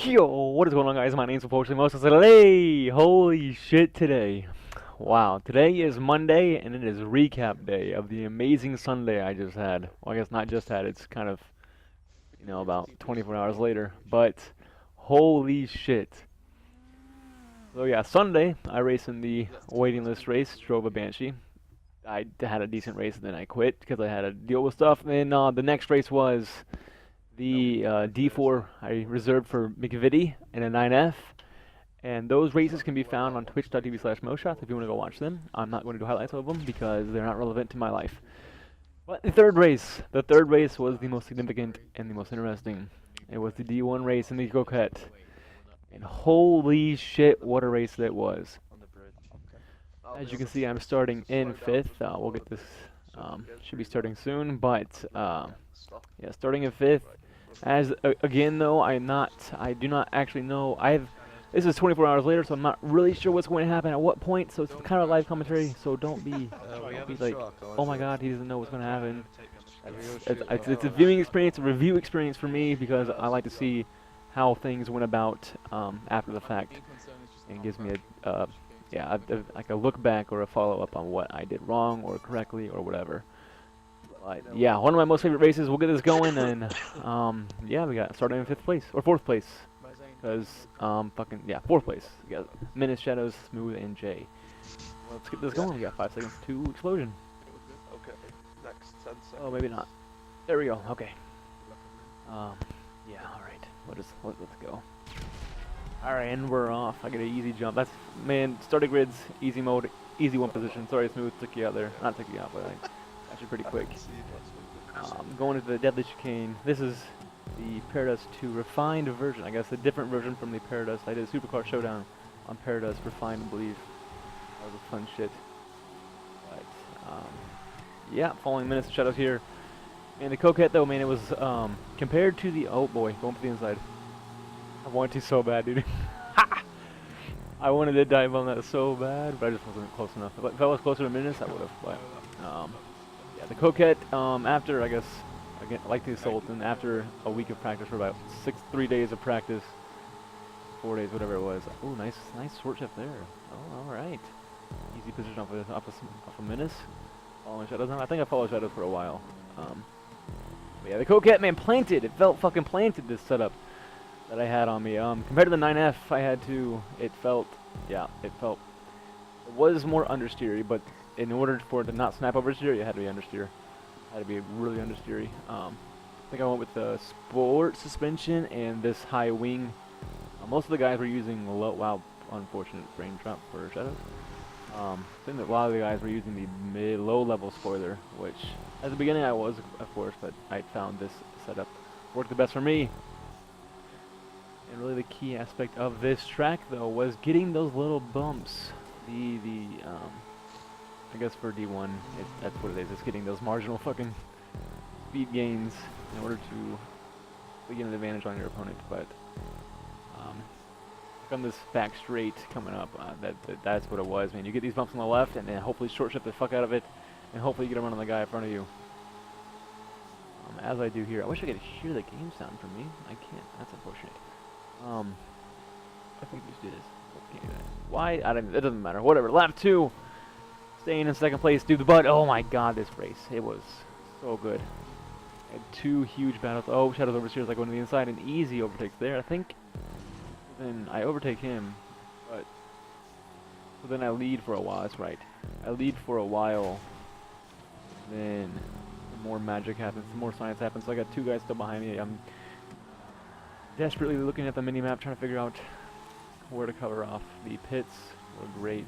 Yo, what is going on, guys? My name's unfortunately Moses. Today, holy shit, today. Wow, today is Monday, and it is recap day of the amazing Sunday I just had. Well, I guess not just had, it's kind of, about 24 hours later. But, holy shit. So yeah, Sunday, I raced in the waiting list race, drove a Banshee. I had a decent race, and then I quit because I had to deal with stuff. And then the next race was the D4 I reserved for McVitie in a 9F, and those races can be found on twitch.tv/moshots if you want to go watch them. I'm not going to do highlights of them because they're not relevant to my life. But the third race was the most significant and the most interesting. It was the D1 race in the Coquette, and holy shit, what a race that was. As you can see, I'm starting in 5th. We'll get this, should be starting soon, but yeah, starting in 5th. Again though, I do not actually know. This is 24 hours later, so I'm not really sure what's going to happen at what point. So it's kind of a live commentary. So don't be like, oh my God, he doesn't know what's going to happen. It's a viewing experience, a review experience for me because I like to see how things went about after the fact, and it gives me like a look back or a follow up on what I did wrong or correctly or whatever. But yeah, one of my most favorite races. We'll get this going, and yeah, we got started in 5th place or 4th place, because 4th place. We got Menace, Shadows, Smooth, and Jay. Let's get this going. We got 5 seconds to explosion. Okay, next 10 seconds. Oh, maybe not. There we go. Okay. Yeah. All right. Let's go. All right, and we're off. I get an easy jump. Starter grids, easy mode, easy one position. Sorry, Smooth took you out there. Not took you out, but actually pretty quick. Going into the Deadly Chicane. This is the Paradise 2 refined version. I guess a different version from the Paradise. I did a Supercar Showdown on Paradise refined, I believe. That was a fun shit. But yeah, following Menace and Shadows here. And the Coquette though, man, it was compared to the going for the inside. I wanted to so bad, dude. I wanted to dive on that so bad, but I just wasn't close enough. If I was closer to Menace, I would have. But yeah, the Coquette, after, I guess, again, like the Sultan, after a week of practice, for about 3 days of practice, 4 days, whatever it was. Oh, nice short shift there. Oh, all right. Easy position off of Menace. Following Shadows. I think I followed Shadows for a while. But yeah, the Coquette, man, planted. It felt fucking planted, this setup that I had on me. Compared to the 9F, it was more understeery, but in order for it to not snap oversteer, it had to be understeer. It had to be really understeery. I think I went with the sport suspension and this high wing. Most of the guys were using wow, unfortunate frame drop for Shadows. I think that a lot of the guys were using the low level spoiler, which at the beginning I was, of course, but I found this setup worked the best for me. And really the key aspect of this track though was getting those little bumps. I guess for D1, that's what it is. It's getting those marginal fucking speed gains in order to get an advantage on your opponent. But on this back straight coming up, that's what it was, man. You get these bumps on the left, and then hopefully short shift the fuck out of it, and hopefully you get a run on the guy in front of you. As I do here. I wish I could hear the game sound from me. I can't. That's unfortunate. I think we just do this. Can't do that. Why? It doesn't matter. Whatever. Lap 2. Staying in 2nd place. Dude, but oh my God, this race. It was so good. I had 2 huge battles. Oh, Shadows oversteers. I go to the inside and easy overtakes there. I think then I overtake him, but then I lead for a while. That's right. I lead for a while. Then more magic happens. More science happens. So I got 2 guys still behind me. I'm desperately looking at the mini-map, trying to figure out where to cover off. The pits were great.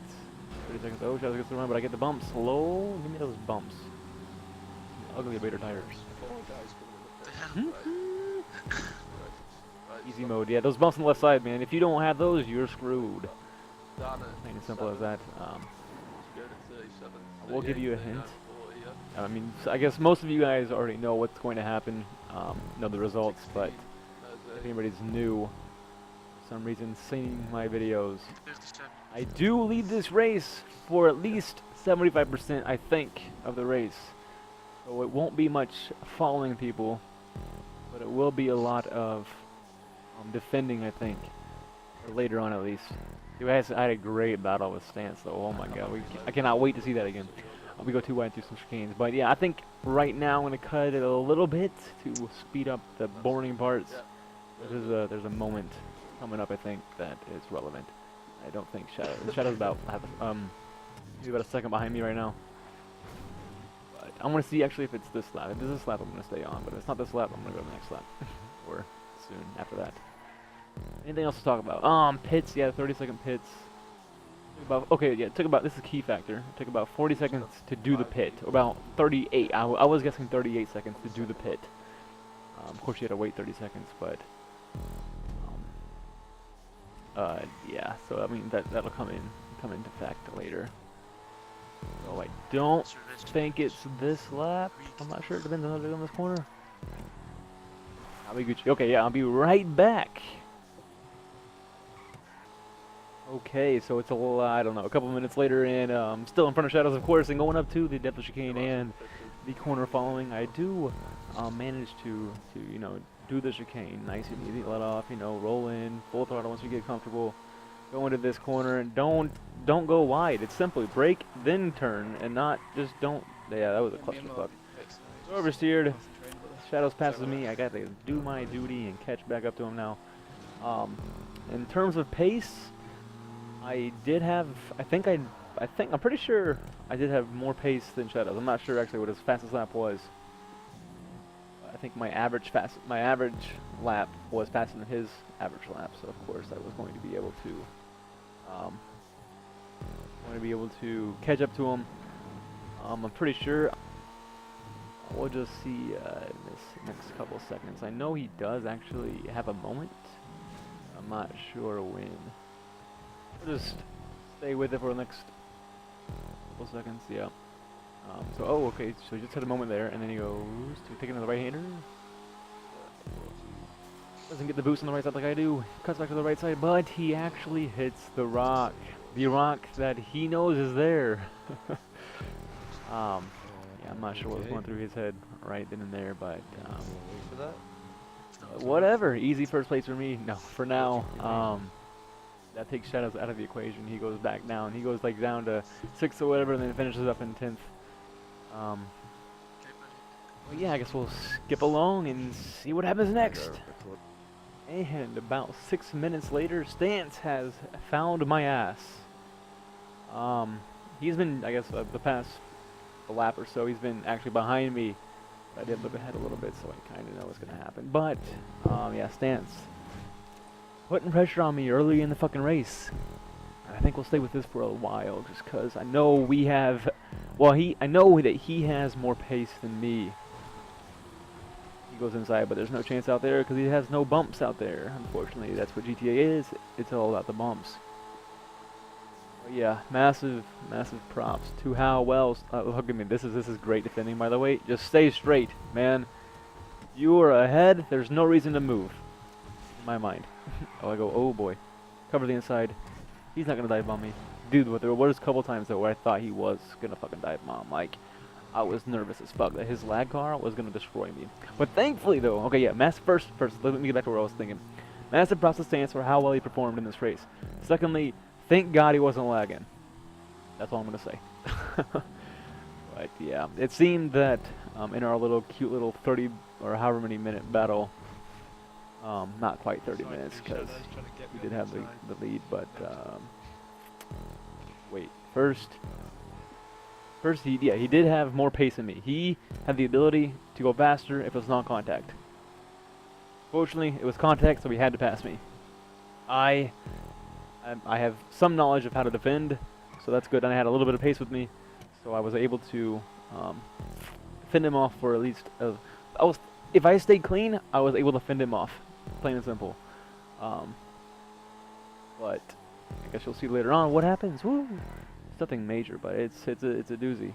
30 seconds. Oh, Shadows gets the run, but I get the bumps. Slow. Give me those bumps. Ugly Vader tires. Easy mode. Yeah, those bumps on the left side, man. If you don't have those, you're screwed. Plain and simple as that. I will give you a hint. I mean, I guess most of you guys already know what's going to happen, know the results, but if anybody's new, for some reason, seeing my videos, I do lead this race for at least 75%, I think, of the race. So it won't be much following people, but it will be a lot of defending, I think, or later on at least. I had a great battle with Stance, though. Oh my god, I cannot wait to see that again. We go too wide through some chicanes, but yeah, I think right now I'm gonna cut it a little bit to speed up the boring parts. There's a moment coming up, I think, that is relevant. I don't think Shadow's about maybe about a second behind me right now. But I want to see actually if it's this lap. If it's this lap, I'm gonna stay on. But if it's not this lap, I'm gonna go to the next lap or soon after that. Anything else to talk about? Pits. Yeah, 30-second pits. It took about, this is a key factor. It took about 40 seconds to do the pit. About 38. I was guessing 38 seconds to do the pit. Of course, you had to wait 30 seconds, but yeah. So I mean that'll come into fact later. So I don't think it's this lap. I'm not sure. It depends on how they go in this corner. I'll be Gucci. Okay, yeah, I'll be right back. Okay, so it's a little, I don't know, a couple minutes later, and still in front of Shadows, of course, and going up to the depth of chicane and the corner following. I do manage to you know, do the chicane nice and easy, let off, you know, roll in full throttle once you get comfortable. Go into this corner and don't go wide. It's simply brake, then turn, and not just don't. Yeah, that was a clusterfuck. So oversteered. Shadows passes me. I got to do my duty and catch back up to him now. In terms of pace, I did have, I'm pretty sure I did have more pace than Shadows. I'm not sure actually what his fastest lap was. I think my average lap was faster than his average lap, so of course I was going to be able to, catch up to him. I'm pretty sure we'll just see in this next couple seconds. I know he does actually have a moment. I'm not sure when. Just stay with it for the next couple seconds, yeah. Okay, so he just had a moment there, and then he goes to taking the right-hander. Doesn't get the boost on the right side like I do. Cuts back to the right side, but he actually hits the rock. The rock that he knows is there. Yeah, I'm not sure what was going through his head right then and there, but whatever. Easy first place for me. No, for now. That takes Shadows out of the equation. He goes back down. He goes like down to 6th or whatever, and then finishes up in 10th. Well, yeah, I guess we'll skip along and see what happens next. And about 6 minutes later, Stance has found my ass. He's been, I guess, the past lap or so, he's been actually behind me. I did look ahead a little bit, so I kind of know what's going to happen. But, yeah, Stance putting pressure on me early in the fucking race. I think we'll stay with this for a while, just because I know we have, well, I know that he has more pace than me. He goes inside, but there's no chance out there because he has no bumps out there. Unfortunately, that's what GTA is. It's all about the bumps. But yeah, massive props to how well. Look at me. This is great defending, by the way. Just stay straight, man. You are ahead. There's no reason to move. In my mind. I go, oh boy. Cover the inside. He's not gonna dive bomb me. Dude, but there was a couple times though where I thought he was gonna fucking dive bomb. Like, I was nervous as fuck that his lag car was gonna destroy me. But thankfully though, okay, yeah, first, let me get back to where I was thinking. Massive props to Stance for how well he performed in this race. Secondly, thank God he wasn't lagging. That's all I'm gonna say. But yeah, it seemed that in our cute little 30 or however many minute battle, not quite 30 minutes because we did have the lead, but wait, first he did have more pace than me. He had the ability to go faster if it was non-contact. Fortunately, it was contact, so he had to pass me. I have some knowledge of how to defend, so that's good. And I had a little bit of pace with me, so I was able to fend him off for at least. If I stayed clean, I was able to fend him off, plain and simple. But I guess you'll see later on what happens. Woo! It's nothing major, but it's a doozy.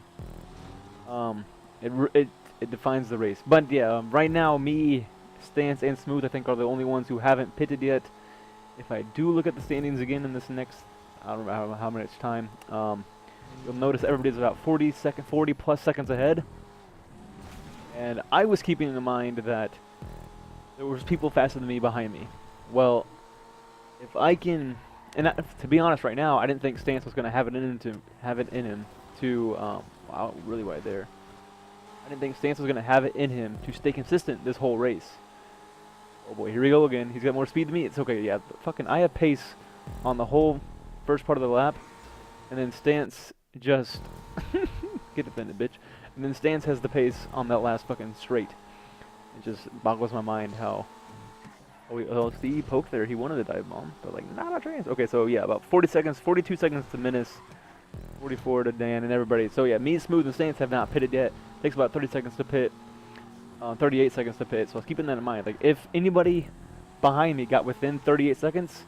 It defines the race. But yeah, right now me, Stance, and Smooth I think are the only ones who haven't pitted yet. If I do look at the standings again in this next, I don't know how much time, you'll notice everybody's about 40 plus seconds ahead. And I was keeping in mind that there was people faster than me behind me. Well, if I can, and to be honest, right now, I didn't think Stance was gonna have it in him to wow, really wide there. I didn't think Stance was gonna have it in him to stay consistent this whole race. Oh boy, here we go again. He's got more speed than me. It's okay. Yeah, fucking, I have pace on the whole first part of the lap, and then Stance just get defended, bitch. And then Stance has the pace on that last fucking straight. It just boggles my mind how. Oh, see, he poked there. He wanted a dive bomb, but like, not a chance. Okay, so yeah, about 40 seconds, 42 seconds to Menace, 44 to Dan and everybody. So yeah, me, Smooth, and Stance have not pitted yet. Takes about 30 seconds to pit, 38 seconds to pit. So I was keeping that in mind. Like, if anybody behind me got within 38 seconds,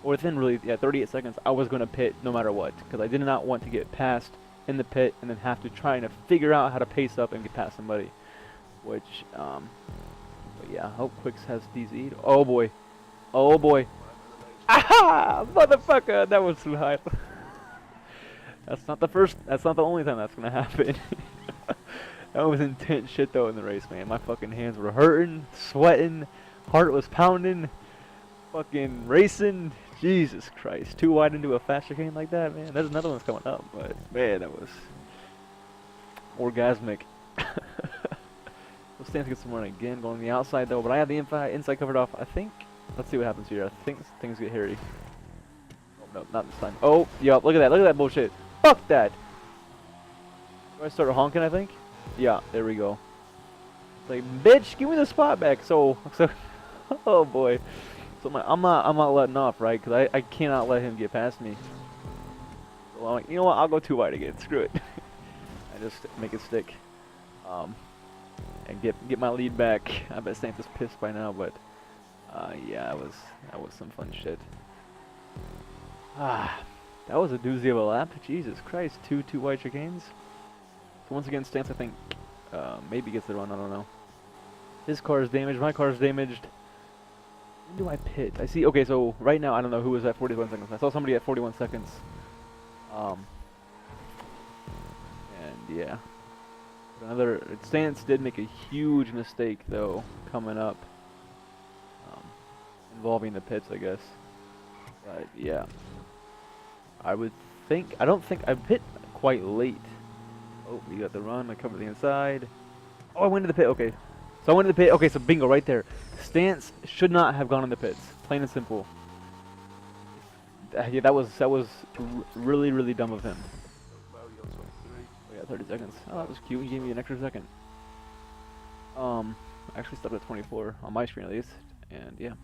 or within really, yeah, 38 seconds, I was going to pit no matter what, because I did not want to get passed in the pit and then have to try to figure out how to pace up and get past somebody, which, but yeah, I hope Quicks has DZ'd. Oh boy. Oh boy. Aha! Motherfucker! That was too high. That's not the only time that's gonna happen. That was intense shit though in the race, man. My fucking hands were hurting, sweating, heart was pounding, fucking racing. Jesus Christ. Too wide into a fast chicane like that, man. There's another one's coming up, but man, that was orgasmic. We'll stand to get some more again, going on the outside though, but I have the inside covered off. I think, let's see what happens here. I think things get hairy. Oh, no, not this time. Oh, yup, look at that bullshit. Fuck that. Do I start honking, I think? Yeah, there we go. It's like, bitch, give me the spot back. So, oh boy. So I'm not letting off, right? Because I cannot let him get past me. So I'm like, you know what, I'll go too wide again. Screw it. I just make it stick. And get my lead back. I bet Stance is pissed by now, but yeah, that was some fun shit. That was a doozy of a lap. Jesus Christ, two wide chicanes. So once again, Stance, I think maybe gets the run. I don't know. His car is damaged. My car is damaged. When do I pit? I see. Okay, so right now I don't know who was at 41 seconds. I saw somebody at 41 seconds. And yeah. Another Stance did make a huge mistake though coming up, involving the pits, I guess. But yeah, I don't think I pit quite late. Oh, we got the run. I covered the inside. Oh, I went to the pit. Okay, so I went to the pit. Okay, so bingo right there. Stance should not have gone in the pits. Plain and simple. Yeah, that was really dumb of him. 30 seconds. Oh, that was cute. He gave me an extra second. I actually stopped at 24 on my screen at least, and yeah,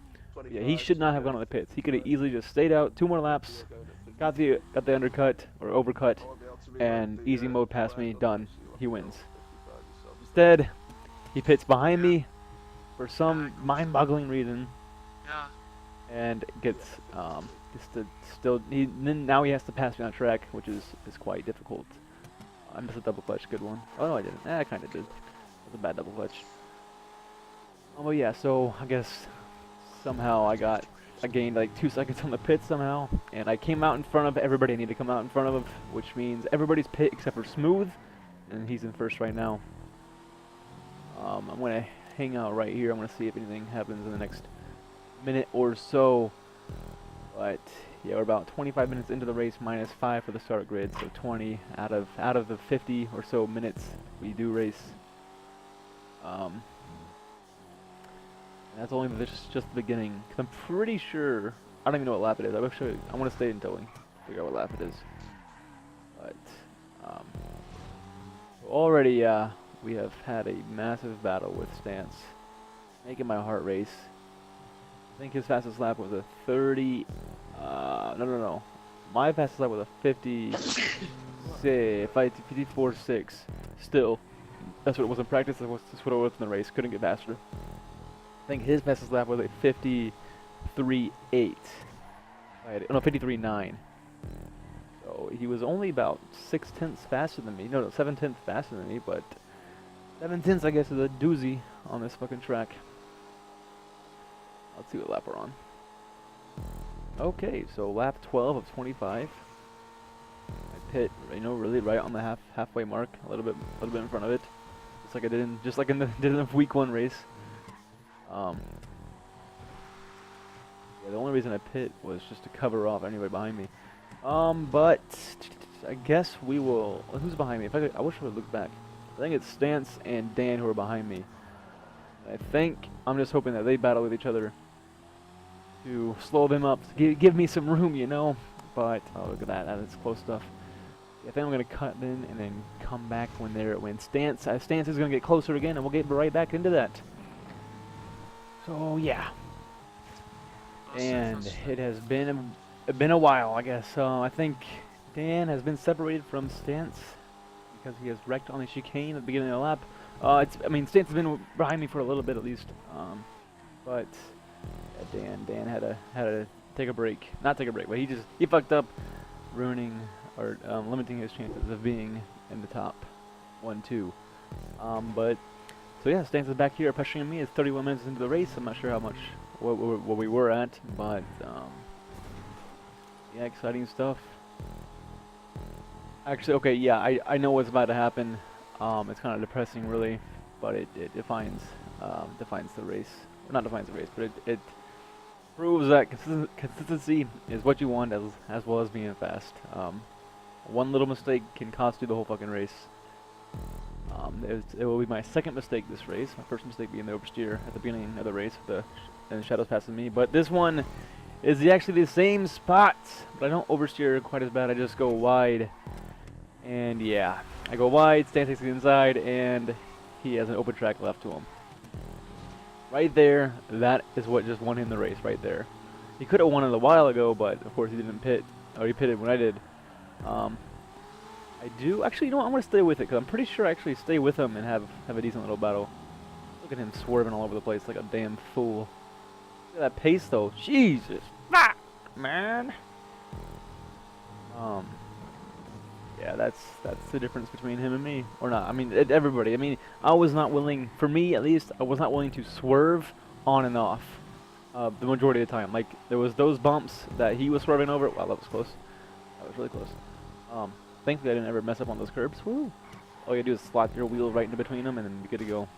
he should not have gone on the pits. He could have easily just stayed out 2 more laps, got the undercut or overcut, and easy mode past me. Done. He wins. Instead, he pits behind me for some mind-boggling reason, and gets now he has to pass me on track, which is quite difficult. I missed a double clutch, good one. Oh no, I didn't. I kind of did. It was a bad double clutch. Oh yeah, so I guess somehow I gained like 2 seconds on the pit somehow, and I came out in front of everybody I need to come out in front of, which means everybody's pit except for Smooth, and he's in first right now. I'm gonna hang out right here. I'm gonna see if anything happens in the next minute or so, but. Yeah, we're about 25 minutes into the race, -5 for the start grid, so 20 out of the 50 or so minutes we do race. And that's only just the beginning. Cause I'm pretty sure I don't even know what lap it is. I want to stay until we figure out what lap it is. But already we have had a massive battle with Stance, making my heart race. I think his fastest lap was a 30. No. My fastest lap was a 54.6. Still, that's what it was in practice. That's what it was in the race. Couldn't get faster. I think his fastest lap was a 53.8. No, 53.9. So he was only about 6/10 faster than me. No, 7/10 faster than me. But 7/10, I guess, is a doozy on this fucking track. Let's see what lap we're on. Okay, so lap 12 of 25. I pit, really right on the halfway mark, a little bit in front of it, just like in the week 1 race. Yeah, the only reason I pit was just to cover off anybody behind me. But I guess we will. Who's behind me? If I wish I would look back. I think it's Stance and Dan who are behind me. I think I'm just hoping that they battle with each other to slow them up, give me some room, you know. But oh, look at that, that's close stuff. Yeah, I think I'm gonna cut in and then come back when Stance is gonna get closer again, and we'll get right back into that. So yeah, and it has been a while, I guess. I think Dan has been separated from Stance because he has wrecked on the chicane at the beginning of the lap. I mean, Stance has been behind me for a little bit at least, but yeah, Dan had to take a break. Not take a break, but he fucked up, ruining or limiting his chances of being in the top 1-2. But so yeah, Stance is back here pressuring me. It's 31 minutes into the race. I'm not sure how much what we were at, but yeah, exciting stuff. Actually, okay, yeah, I know what's about to happen. It's kind of depressing, really, but it defines the race. Well, not defines the race, but it proves that consistency is what you want as well as being fast. One little mistake can cost you the whole fucking race. It will be my second mistake this race. My first mistake being the oversteer at the beginning of the race, and Shadows passing me. But this one is actually the same spots, but I don't oversteer quite as bad. I just go wide, and yeah, I go wide. Stan takes the inside, and he has an open track left to him. Right there, that is what just won him the race. Right there, he could have won it a while ago, but of course he didn't pit, or he pitted when I did. I do actually, you know what, I'm gonna stay with it because I'm pretty sure I actually stay with him and have a decent little battle. Look at him swerving all over the place like a damn fool. Look at that pace though, Jesus, fuck, man. Yeah, that's the difference between him and me, or not. I mean, everybody. I mean, I was not willing, for me at least, I was not willing to swerve on and off the majority of the time. Like there was those bumps that he was swerving over. Wow, that was close. That was really close. Thankfully I didn't ever mess up on those curbs. Woo! All you gotta do is slot your wheel right into between them, and then you're good to go.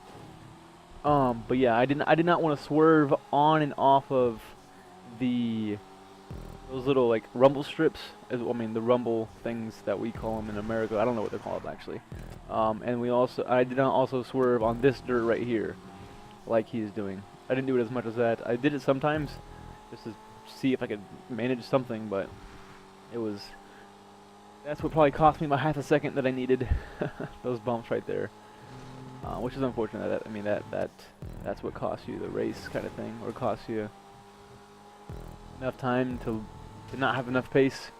But yeah, I did not want to swerve on and off of those little like rumble strips. I mean the rumble things that we call them in America. I don't know what they're called actually. And I did not also swerve on this dirt right here, like he's doing. I didn't do it as much as that. I did it sometimes, just to see if I could manage something, but that's what probably cost me my half a second that I needed. Those bumps right there, which is unfortunate. I mean that's what costs you the race kind of thing, or costs you enough time to not have enough pace.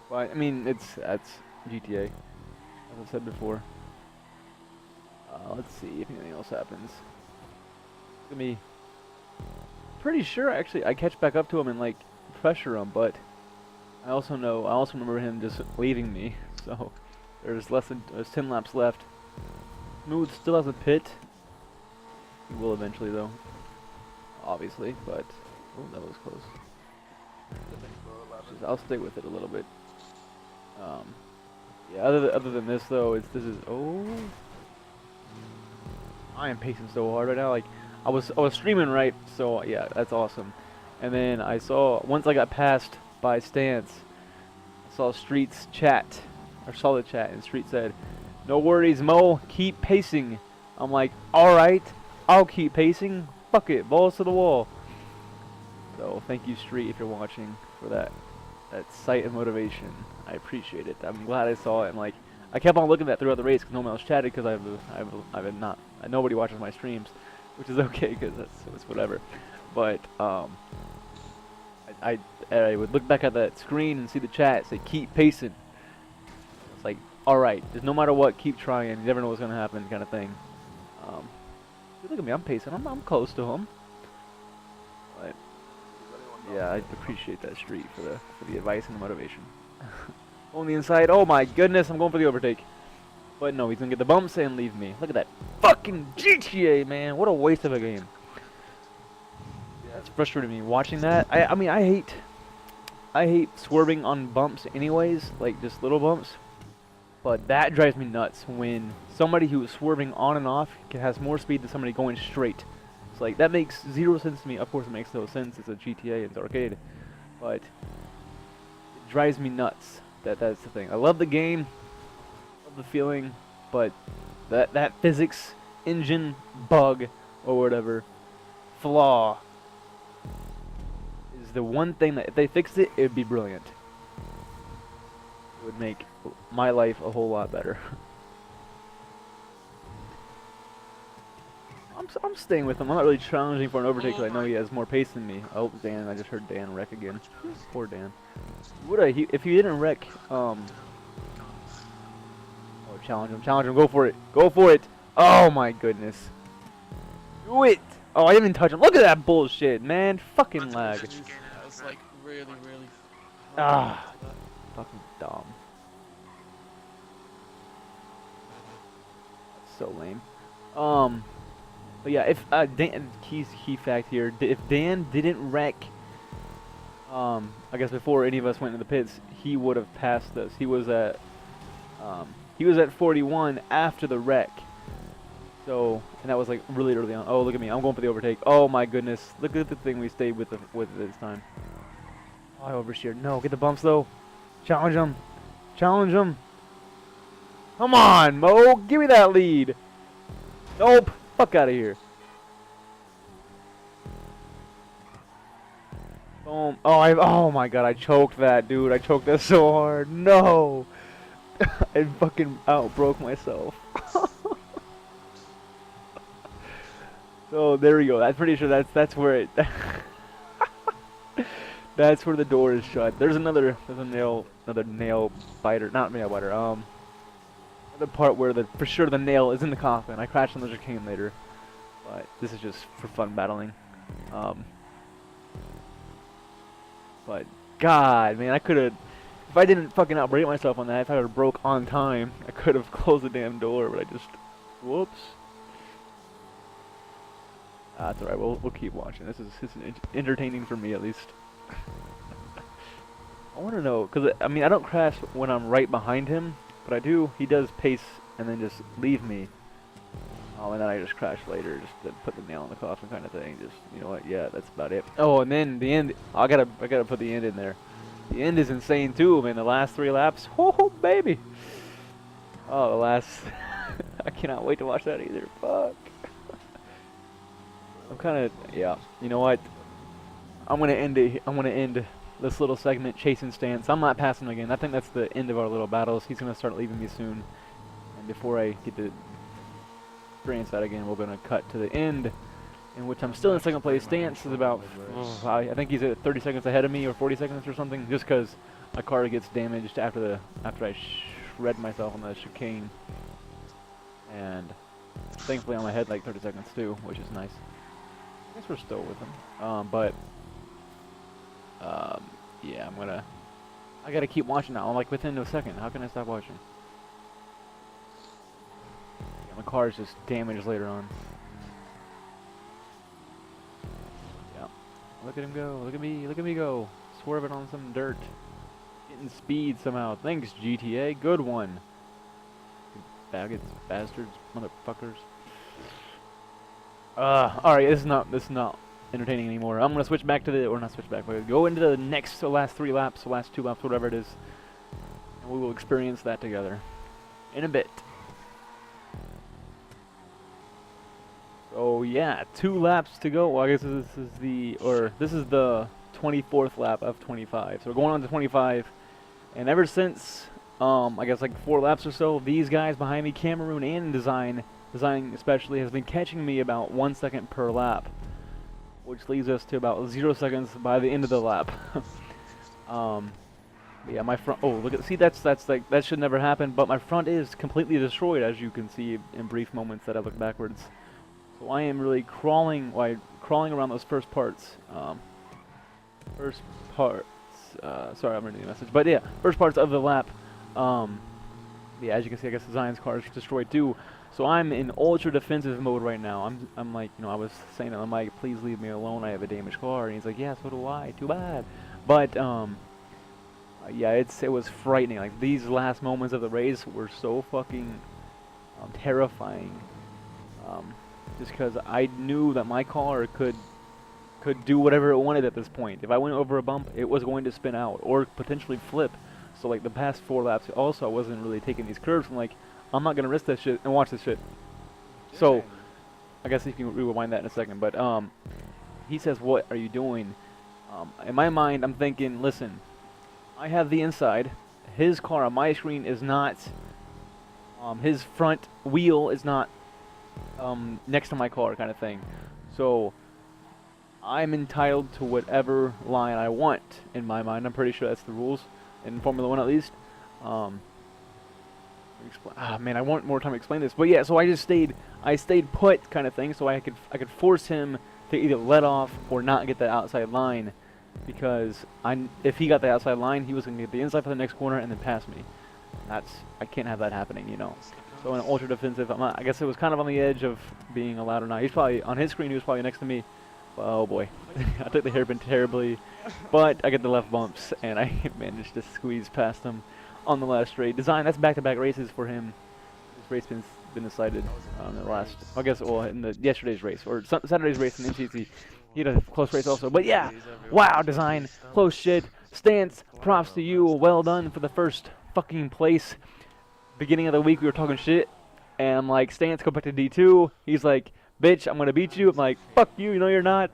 But I mean that's GTA, as I said before. Let's see if anything else happens. Look at me. Pretty sure actually I catch back up to him and like pressure him, but I also remember him just leaving me. So there's 10 laps left. Smooth still has a pit. He will eventually though, obviously, but oh, that was close. I'll stay with it a little bit. Yeah, other than this though, oh, I am pacing so hard right now. Like I was streaming, right, so yeah, that's awesome. And then once I got passed by Stance, I saw Street's chat, or saw the chat, and Street said, "No worries, Mo, keep pacing." I'm like, alright, I'll keep pacing. Fuck it, balls to the wall. So thank you, Street, if you're watching, for that sight of motivation. I appreciate it. I'm glad I saw it, and like I kept on looking at that throughout the race because no one else chatted because nobody watches my streams, which is okay because it's whatever. But I would look back at that screen and see the chat say keep pacing. It's like, alright, just no matter what, keep trying. You never know what's gonna happen, kind of thing. Look at me, I'm pacing. I'm close to him. But yeah, I appreciate that, Street, for the advice and the motivation. On the inside, oh my goodness, I'm going for the overtake. But no, he's gonna get the bumps and leave me. Look at that fucking GTA, man! What a waste of a game. That's frustrating me watching that. I mean, I hate swerving on bumps anyways, like just little bumps. But that drives me nuts when somebody who is swerving on and off has more speed than somebody going straight. It's like, that makes zero sense to me. Of course it makes no sense, it's a GTA, it's arcade. But, it drives me nuts. That's the thing. I love the game, love the feeling, but that physics, engine, bug, or whatever, flaw, is the one thing that if they fixed it, it would be brilliant. It would make my life a whole lot better. I'm staying with him. I'm not really challenging for an overtake because I know he has more pace than me. Oh, Dan, I just heard Dan wreck again. Poor Dan. If he didn't wreck, oh, challenge him, go for it. Oh my goodness. Do it! Oh, I didn't even touch him. Look at that bullshit, man. Fucking lag. That was like really. Ah, fucking dumb. That's so lame. But yeah, if Dan, key fact here, if Dan didn't wreck, I guess before any of us went into the pits, he would have passed us. He was at 41 after the wreck. So, and that was like really early on. Oh, look at me, I'm going for the overtake. Oh my goodness, look at the thing we stayed with this time. Oh, I oversteered. No, get the bumps though. Challenge him. Come on, Mo, give me that lead. Nope. Fuck out of here. Boom. Oh my god, I choked that, dude. I choked that so hard. No. I fucking outbroke myself. So there we go. I'm pretty sure that's where it that's where the door is shut. There's another nail biter, not nail biter. The part where for sure the nail is in the coffin. I crashed on the chicane later, but this is just for fun battling. But God, man, I could have, if I didn't fucking outbrake myself on that, if I would have broke on time, I could have closed the damn door. But I just, whoops. That's alright. We'll keep watching. This is entertaining for me at least. I want to know, cause I mean I don't crash when I'm right behind him. But I do, he does pace and then just leave me. Oh, and then I just crash later, just to put the nail in the coffin kind of thing. Just, you know what, yeah, that's about it. Oh, and then the end, I gotta put the end in there. The end is insane too, man, the last 3 laps, oh, baby. Oh, the last, I cannot wait to watch that either, fuck. I'm kinda, yeah, you know what, I'm gonna end this little segment chasing stance. I'm not passing him again. I think that's the end of our little battles. He's gonna start leaving me soon, and before I get to experience that again, we're gonna cut to the end, in which I'm still in second place. Stance is about, I think he's at 30 seconds ahead of me, or 40 seconds or something, just because my car gets damaged after I shred myself on the chicane, and thankfully I'm ahead like 30 seconds too, which is nice. I guess we're still with him, yeah, I gotta keep watching now. I'm like within a second. How can I stop watching? Yeah, my car is just damaged later on. Yeah. Look at him go. Look at me go. Swerving on some dirt. Getting speed somehow. Thanks, GTA. Good one. Faggots, bastards, motherfuckers. Alright, this is not entertaining anymore. I'm gonna switch back to go into the next, the last 3 laps, the last 2 laps, whatever it is, and we will experience that together in a bit. So yeah, 2 laps to go. Well, I guess this is the 24th lap of 25. So we're going on to 25, and ever since I guess like 4 laps or so, these guys behind me, Cameroon and Design especially, has been catching me about 1 second per lap, which leads us to about 0 seconds by the end of the lap. Yeah, my front. Oh, look at, see, that's like, that should never happen. But my front is completely destroyed, as you can see in brief moments that I look backwards. So I am really crawling around those first parts. Sorry, I'm reading the message. But yeah, first parts of the lap. Yeah, as you can see, I guess Zion's car is destroyed too. So I'm in ultra defensive mode right now. I'm like, you know, I was saying to Mike, please leave me alone. I have a damaged car, and he's like, yeah, so do I. Too bad. But yeah, it was frightening. Like, these last moments of the race were so fucking terrifying. just because I knew that my car could do whatever it wanted at this point. If I went over a bump, it was going to spin out or potentially flip. So like the past 4 laps, also I wasn't really taking these curves. I'm like, I'm not gonna risk that shit and watch this shit. So I guess you can rewind that in a second. But he says, "What are you doing?" In my mind, I'm thinking, listen, I have the inside. His car on my screen is not. His front wheel is not next to my car, kind of thing. So I'm entitled to whatever line I want in my mind. I'm pretty sure that's the rules in Formula One, at least. Man, I want more time to explain this, but yeah. So I stayed put, kind of thing, so I could force him to either let off or not get the outside line, because if he got the outside line, he was gonna get the inside for the next corner and then pass me. I can't have that happening, you know. So in ultra defensive, I guess it was kind of on the edge of being allowed or not. He's probably on his screen. He was probably next to me. Oh boy, I took the hairpin terribly, but I get the left bumps and I managed to squeeze past him on the last straight. Design, that's back-to-back races for him. This race been decided on the last, I guess, well, in the yesterday's race or Saturday's race in MCC. He had a close race also, but yeah, wow, Design, close shit. Stance, props to you, well done for the first fucking place. Beginning of the week we were talking shit, and I'm like, Stance, go back to D2. He's like, bitch, I'm gonna beat you. I'm like, fuck you, you know you're not.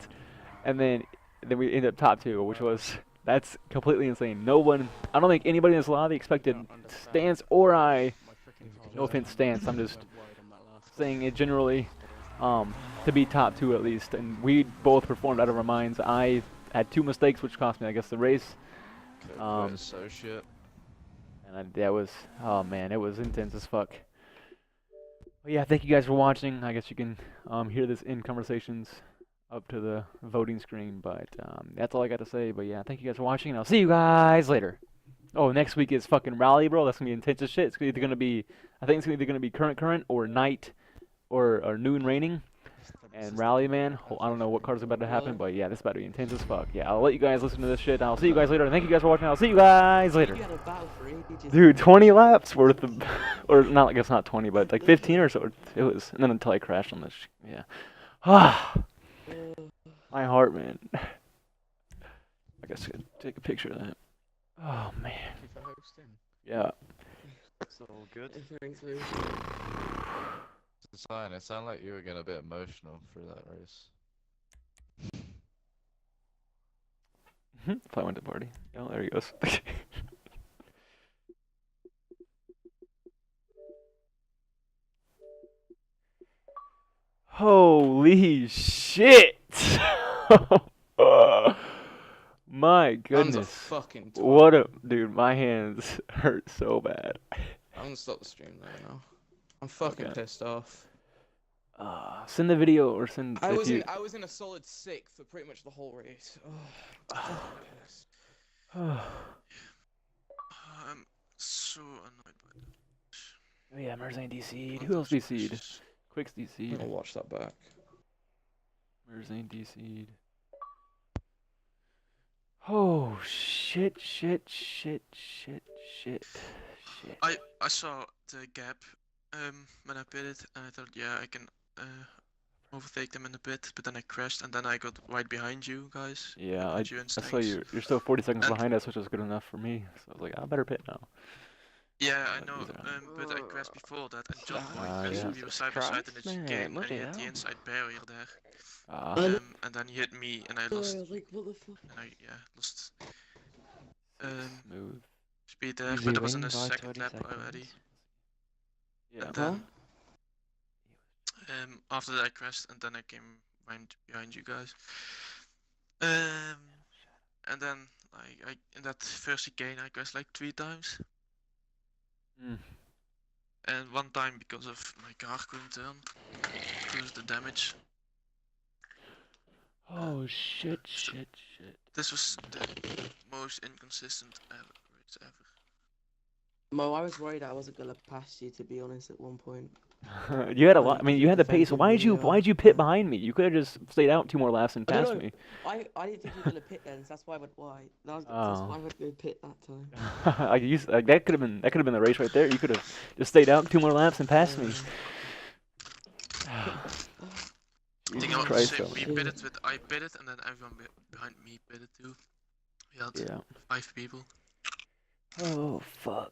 And then we ended up top 2, which was, that's completely insane. No one, I don't think anybody in this lobby expected Stance or I, no offense Stance, I'm just saying it generally, to be top 2 at least. And we both performed out of our minds. I had 2 mistakes, which cost me, I guess, the race. So shit. And that was, oh man, it was intense as fuck. But yeah, thank you guys for watching. I guess you can hear this in conversations up to the voting screen, but that's all I got to say. But yeah, thank you guys for watching, and I'll see you guys later. Oh, next week is fucking rally, bro. That's gonna be intense as shit. It's either gonna be, I think it's either gonna be current or night or noon raining. And rally, man, I don't know what card's about to happen, but yeah, this is about to be intense as fuck. Yeah, I'll let you guys listen to this shit. I'll see you guys later. Thank you guys for watching. I'll see you guys later. Dude, 20 laps worth of, or not, I guess not 20, but like 15 or so. It was, and then until I crashed on this. Yeah. My heart, man. I guess I could take a picture of that. Oh man. Thank you for hosting. Yeah. It's all good. Design, it sounded like you were getting a bit emotional through that race. If I went to party. Oh, there he goes. Holy shit! My goodness. Fucking What a dude, my hands hurt so bad. I'm gonna stop the stream there now. I'm fucking pissed off. Send the video or send. I was in a solid 6th for pretty much the whole race. Oh, I'm so annoyed by that. Oh yeah, Merzane DC'd. Who else DC'd? Quicks DC'd. I'll watch that back. Merzane DC'd. Oh shit. I saw the gap when I pitted, and I thought, yeah, I can overtake them in a bit, but then I crashed, and then I got right behind you guys. Yeah, I Behind you and saw Stanks. you're still 40 seconds And- behind us, which was good enough for me. So I was like, I better pit now. Yeah, I know, these are- but I crashed before that, and John Ah, crashed, yeah. and we were side by side in the Man, game, what and he the hit the hell? inside barrier there. And then he hit me, and I lost, Like, what the fuck? and I lost Smooth. speed there, Easy but that was in win the by second 20 lap seconds. already. Yeah. And then, after that I crashed, and then I came right behind you guys. And then I in that first chicane I crashed like 3 times, Mm. and 1 time because of my car couldn't turn because of the damage. Oh shit. This was the most inconsistent race ever. Mo, I was worried I wasn't gonna pass you, to be honest, at one point. You had a lot. I mean, you had the pace. Defended Why'd you me, pit behind me? You could have just stayed out 2 more laps and I don't passed know. me. I didn't think you were gonna pit then, so that's why I went wide. That's Oh. why I went to pit that time. Like that could have been the race right there. You could have just stayed out 2 more laps and passed me. I think Jesus I was Christ, say Ellie. we bid it with I bid it, and then everyone behind me bid it too. We had Yeah. 5 people. Oh, fuck.